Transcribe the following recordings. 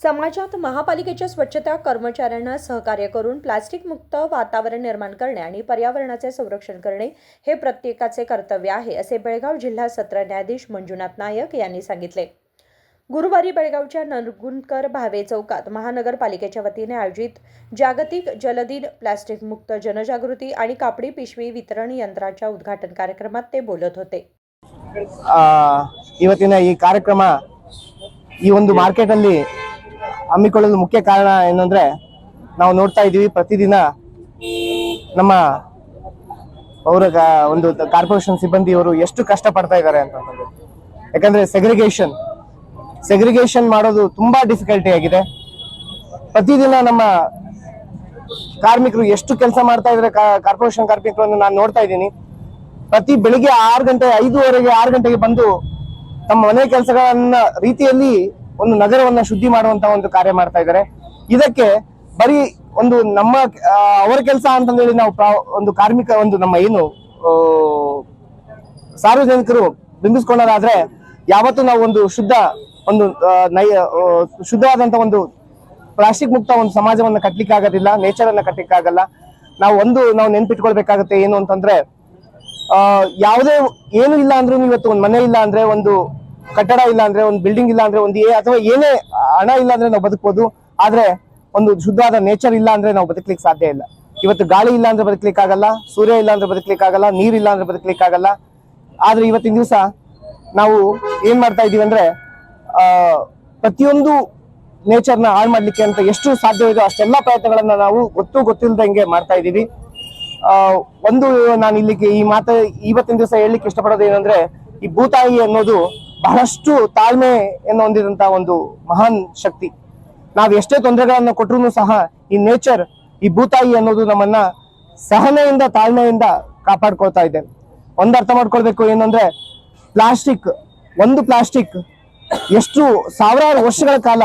समाजात महापालिकेच्या स्वच्छता कर्मचाऱ्यांना सहकार्य करून प्लास्टिक मुक्त वातावरण निर्माण करणे आणि पर्यावरणाचे संरक्षण करणे हे प्रत्येकाचे कर्तव्य आहे, असे बेळगाव जिल्हा सत्र न्यायाधीश मंजुनाथ नायक यांनी सांगितले। गुरुवारी बेळगावच्या नरगुंदकर भावे चौकात महानगरपालिकेच्या वतीने आयोजित जागतिक जलदिन प्लास्टिक मुक्त जनजागृती आणि कापडी पिशवी वितरण यंत्राच्या उद्घाटन कार्यक्रमात ते बोलत होते। ಇವತ್ತಿನ ಈ ಕಾರ್ಯಕ್ರಮ ಈ ಒಂದು ಮಾರ್ಕೆಟ್ ಅಲ್ಲಿ ಹಮ್ಮಿಕೊಳ್ಳಲು ಮುಖ್ಯ ಕಾರಣ ಏನಂದ್ರೆ ನಾವು ನೋಡ್ತಾ ಇದೀವಿ ಪ್ರತಿದಿನ ನಮ್ಮ ಒಂದು ಕಾರ್ಪೊರೇಷನ್ ಸಿಬ್ಬಂದಿಯವರು ಎಷ್ಟು ಕಷ್ಟ ಪಡ್ತಾ ಇದ್ದಾರೆ ಅಂತ ಯಾಕಂದ್ರೆ ಸೆಗ್ರಿಗೇಷನ್ ಮಾಡೋದು ತುಂಬಾ ಡಿಫಿಕಲ್ಟಿ ಆಗಿದೆ। ಪ್ರತಿದಿನ ನಮ್ಮ ಕಾರ್ಮಿಕರು ಎಷ್ಟು ಕೆಲಸ ಮಾಡ್ತಾ ಇದ್ದಾರೆ, ಕಾರ್ಪೊರೇಷನ್ ಕಾರ್ಮಿಕರನ್ನು ನಾನು ನೋಡ್ತಾ ಇದ್ದೀನಿ। ಪ್ರತಿ ಬೆಳಿಗ್ಗೆ 6 ಗಂಟೆ 5:30 6 ಗಂಟೆಗೆ ಬಂದು ತಮ್ಮ ಮನೆ ಕೆಲಸಗಳನ್ನ ರೀತಿಯಲ್ಲಿ ಒಂದು ನಗರವನ್ನ ಶುದ್ಧಿ ಮಾಡುವಂತ ಒಂದು ಕಾರ್ಯ ಮಾಡ್ತಾ ಇದ್ದಾರೆ। ಇದಕ್ಕೆ ಬರೀ ಒಂದು ನಮ್ಮ ಅವರ ಕೆಲಸ ಅಂತಂದೇಳಿ ನಾವು ಒಂದು ಕಾರ್ಮಿಕ ಒಂದು ನಮ್ಮ ಏನು ಸಾರ್ವಜನಿಕರು ಬಿಂಬಿಸ್ಕೊಳ್ಳೋದಾದ್ರೆ ಯಾವತ್ತೂ ನಾವು ಒಂದು ಶುದ್ಧವಾದಂತ ಒಂದು ಪ್ಲಾಸ್ಟಿಕ್ ಮುಕ್ತ ಒಂದು ಸಮಾಜವನ್ನ ಕಟ್ಟಲಿಕ್ಕೆ ಆಗೋದಿಲ್ಲ, ನೇಚರ್ ಅನ್ನ ಕಟ್ಟಲಿಕ್ಕೆ ಆಗಲ್ಲ। ನಾವು ನೆನ್ಪಿಟ್ಕೊಳ್ಬೇಕಾಗತ್ತೆ ಏನು ಅಂತಂದ್ರೆ ಯಾವುದೇ ಏನು ಇಲ್ಲ ಅಂದ್ರೂ ಇವತ್ತು ಒಂದು ಮನೆ ಇಲ್ಲ ಅಂದ್ರೆ, ಒಂದು ಕಟ್ಟಡ ಇಲ್ಲ ಅಂದ್ರೆ, ಒಂದು ಬಿಲ್ಡಿಂಗ್ ಇಲ್ಲ ಅಂದ್ರೆ, ಅಥವಾ ಏನೇ ಹಣ ಇಲ್ಲ ಅಂದ್ರೆ ನಾವು ಬದುಕಬಹುದು, ಆದ್ರೆ ಒಂದು ಶುದ್ಧವಾದ ನೇಚರ್ ಇಲ್ಲ ಅಂದ್ರೆ ನಾವು ಬದುಕಲಿಕ್ಕೆ ಸಾಧ್ಯ ಇಲ್ಲ। ಇವತ್ತು ಗಾಳಿ ಇಲ್ಲ ಅಂದ್ರೆ ಬದುಕಲಿಕ್ಕೆ ಆಗಲ್ಲ, ಸೂರ್ಯ ಇಲ್ಲ ಅಂದ್ರೆ ಬದುಕಲಿಕ್ಕೆ ಆಗಲ್ಲ, ನೀರ್ ಇಲ್ಲ ಅಂದ್ರೆ ಬದುಕಲಿಕ್ಕೆ ಆಗಲ್ಲ। ಆದ್ರೆ ಇವತ್ತಿನ ದಿವಸ ನಾವು ಏನ್ ಮಾಡ್ತಾ ಇದೀವಿ ಅಂದ್ರೆ ಪ್ರತಿಯೊಂದು ನೇಚರ್ನ ಹಾಳು ಮಾಡ್ಲಿಕ್ಕೆ ಅಂತ ಎಷ್ಟು ಸಾಧ್ಯವಿದೋ ಅಷ್ಟೆಲ್ಲಾ ಪ್ರಯತ್ನಗಳನ್ನ ನಾವು ಗೊತ್ತಿಲ್ಲದಂಗೆ ಮಾಡ್ತಾ ಇದೀವಿ। ಒಂದು ನಾನು ಇಲ್ಲಿಗೆ ಇವತ್ತಿನ ದಿವಸ ಹೇಳಲಿಕ್ಕೆ ಇಷ್ಟಪಡೋದು ಏನಂದ್ರೆ, ಈ ಭೂತಾಯಿ ಅನ್ನೋದು ಬಹಳಷ್ಟು ತಾಳ್ಮೆ ಹೊಂದಿದಂತ ಒಂದು ಮಹಾನ್ ಶಕ್ತಿ। ನಾವು ಎಷ್ಟೇ ತೊಂದರೆಗಳನ್ನ ಕೊಟ್ಟರು ಸಹ ಈ ನೇಚರ್, ಈ ಭೂತಾಯಿ ಅನ್ನೋದು ನಮ್ಮನ್ನ ಸಹನೆಯಿಂದ ತಾಳ್ಮೆಯಿಂದ ಕಾಪಾಡ್ಕೊಳ್ತಾ ಇದೆ। ಒಂದು ಅರ್ಥ ಮಾಡ್ಕೊಳ್ಬೇಕು ಏನಂದ್ರೆ, ಒಂದು ಪ್ಲಾಸ್ಟಿಕ್ ಎಷ್ಟು ಸಾವಿರಾರು ವರ್ಷಗಳ ಕಾಲ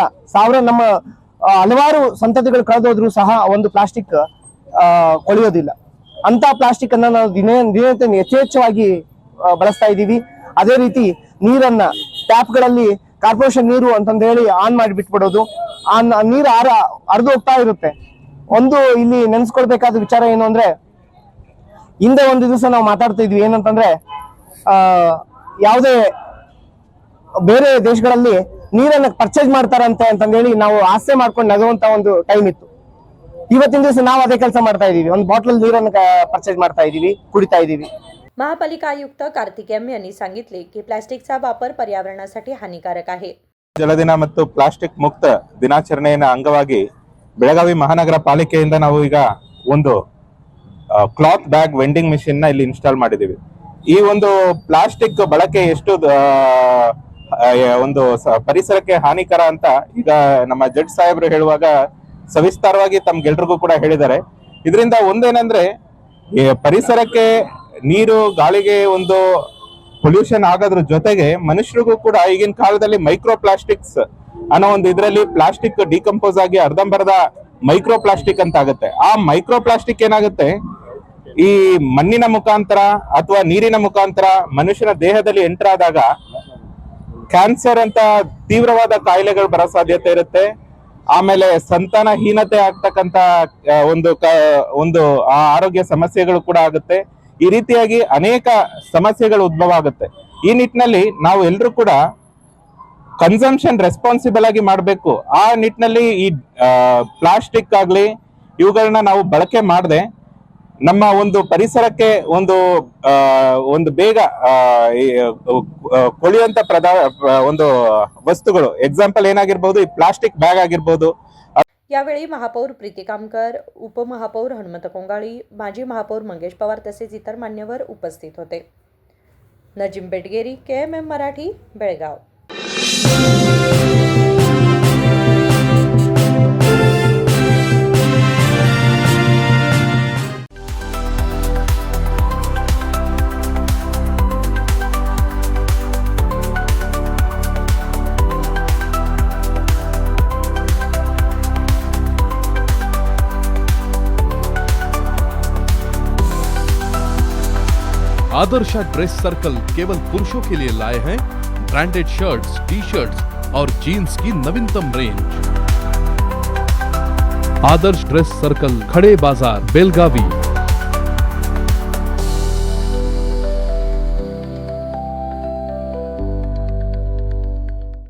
ನಮ್ಮ ಹಲವಾರು ಸಂತತಿಗಳು ಕಳೆದೋದ್ರೂ ಸಹ ಒಂದು ಪ್ಲಾಸ್ಟಿಕ್ ಕೊಳೆಯೋದಿಲ್ಲ। ಅಂತ ಪ್ಲಾಸ್ಟಿಕ್ ಅನ್ನ ನಾವು ದಿನನಿತ್ಯ ಯಥೇಚ್ಛವಾಗಿ ಬಳಸ್ತಾ ಇದ್ದೀವಿ। ಅದೇ ರೀತಿ ನೀರನ್ನ ಟ್ಯಾಪ್ಗಳಲ್ಲಿ ಕಾರ್ಪೊರೇಷನ್ ನೀರು ಅಂತಂದ ಹೇಳಿ ಆನ್ ಮಾಡಿ ಬಿಟ್ಬಿಡೋದು, ನೀರು ಹರಿದು ಹೋಗ್ತಾ ಇರುತ್ತೆ। ಇಲ್ಲಿ ನೆನ್ಸ್ಕೊಳ್ಬೇಕಾದ ವಿಚಾರ ಏನು ಅಂದ್ರೆ, ಹಿಂದೆ ಒಂದು ದಿವಸ ನಾವು ಮಾತಾಡ್ತಾ ಇದ್ವಿ ಏನಂತಂದ್ರೆ, ಯಾವುದೇ ಬೇರೆ ದೇಶಗಳಲ್ಲಿ ನೀರನ್ನ ಪರ್ಚೇಸ್ ಮಾಡ್ತಾರಂತೆ ಅಂತಂದೇಳಿ ನಾವು ಆಸೆ ಮಾಡ್ಕೊಂಡು ನಗುವಂತ ಒಂದು ಟೈಮ್ ಇತ್ತು। ಇವತ್ತಿನ दिवस ನಾವು ಅದೇ ಕೆಲಸ ಮಾಡ್ತಾ ಇದೀವಿ, ಒಂದು ಬಾಟಲ್ ನೀರನ್ನು ಪರ್ಚेस ಮಾಡ್ತಾ ಇದೀವಿ, ಕುಡಿತಾ ಇದೀವಿ। महापालिका आयुक्त कार्तिक एम यांनी सांगितले की प्लास्टिकचा वापर पर्यावरणासाठी हानिकारक आहे। ಜಲದಿನ ಮತ್ತು ಪ್ಲಾಸ್ಟಿಕ್ ಮುಕ್ತ ದಿನಾಚರಣೆಯ ಅಂಗವಾಗಿ ಬೆಳಗಾವಿ ಮಹಾನಗರ ಪಾಲಿಕೆಯಿಂದ ನಾವು ಈಗ ಒಂದು ಕ್ಲಾತ್ ಬ್ಯಾಗ್ ವೆಂಡಿಂಗ್ ಮಿಷಿನ್ ನ ಇಲ್ಲಿ ಇನ್ಸ್ಟಾಲ್ ಮಾಡಿದೀವಿ। ಈ ಒಂದು ಪ್ಲಾಸ್ಟಿಕ್ ಬಳಕೆ ಎಷ್ಟು ಒಂದು ಪರಿಸರಕ್ಕೆ ಹಾನಿಕರ ಅಂತ ಈಗ ನಮ್ಮ ಜಡ್ಜ್ ಸಾಹೇಬರು ಹೇಳುವಾಗ ಸವಿಸ್ತಾರವಾಗಿ ತಮ್ಗೆಲ್ರಿಗೂ ಕೂಡ ಹೇಳಿದ್ದಾರೆ। ಇದರಿಂದ ಒಂದೇನಂದ್ರೆ, ಪರಿಸರಕ್ಕೆ ನೀರು ಗಾಳಿಗೆ ಒಂದು ಪೊಲ್ಯೂಷನ್ ಆಗೋದ್ರ ಜೊತೆಗೆ ಮನುಷ್ಯರಿಗೂ ಕೂಡ ಈಗಿನ ಕಾಲದಲ್ಲಿ ಮೈಕ್ರೋ ಪ್ಲಾಸ್ಟಿಕ್ಸ್ ಅನ್ನೋ ಒಂದು ಇದರಲ್ಲಿ ಪ್ಲಾಸ್ಟಿಕ್ ಡಿಕಂಪೋಸ್ ಆಗಿ ಅರ್ಧಂಬರ್ಧ ಮೈಕ್ರೋ ಪ್ಲಾಸ್ಟಿಕ್ ಅಂತ ಆಗುತ್ತೆ। ಆ ಮೈಕ್ರೋ ಪ್ಲಾಸ್ಟಿಕ್ ಏನಾಗುತ್ತೆ, ಈ ಮಣ್ಣಿನ ಮುಖಾಂತರ ಅಥವಾ ನೀರಿನ ಮುಖಾಂತರ ಮನುಷ್ಯನ ದೇಹದಲ್ಲಿ ಎಂಟರ್ ಆದಾಗ ಕ್ಯಾನ್ಸರ್ ಅಂತ ತೀವ್ರವಾದ ಕಾಯಿಲೆಗಳು ಬರೋ ಸಾಧ್ಯತೆ ಇರುತ್ತೆ। ಆಮೇಲೆ ಸಂತಾನಹೀನತೆ ಆಗ್ತಕ್ಕಂತ ಒಂದು ಆರೋಗ್ಯ ಸಮಸ್ಯೆಗಳು ಕೂಡ ಆಗುತ್ತೆ। ಈ ರೀತಿಯಾಗಿ ಅನೇಕ ಸಮಸ್ಯೆಗಳು ಉದ್ಭವ ಆಗುತ್ತೆ। ಈ ನಿಟ್ಟಿನಲ್ಲಿ ನಾವು ಎಲ್ಲರೂ ಕೂಡ ಕನ್ಸಂಪ್ಷನ್ ರೆಸ್ಪಾನ್ಸಿಬಲ್ ಆಗಿ ಮಾಡಬೇಕು। ಆ ನಿಟ್ಟಿನಲ್ಲಿ ಈ ಪ್ಲಾಸ್ಟಿಕ್ ಆಗ್ಲಿ ಇವುಗಳನ್ನ ನಾವು ಬಳಕೆ ಮಾಡದೆ ನಮ್ಮ ಒಂದು ಪರಿಸರಕ್ಕೆ ಒಂದು ಬೇಗ ಕೊಳೆಯುವಂತ ಒಂದು ವಸ್ತುಗಳು, ಎಕ್ಸಾಂಪಲ್ ಏನಾಗಿರ್ಬೋದು, ಈ ಪ್ಲಾಸ್ಟಿಕ್ ಬ್ಯಾಗ್ ಆಗಿರ್ಬೋದು। यावेळी महापौर प्रीती कामकर, उपमहापौर हनुमंत कोंगाळी, माजी महापौर मंगेश पवार तसेच इतर मान्यवर उपस्थित होते। Najeem Betageri, KMM Marathi, Belgaum. Adarsha dress circle केवल पुरुषों के लिए लाए हैं ब्रांडेड शर्ट्स, टी शर्ट्स और जीन्स की नवीनतम रेंज। आदर्श ड्रेस सर्कल, खड़े बाजार, बेलगावी।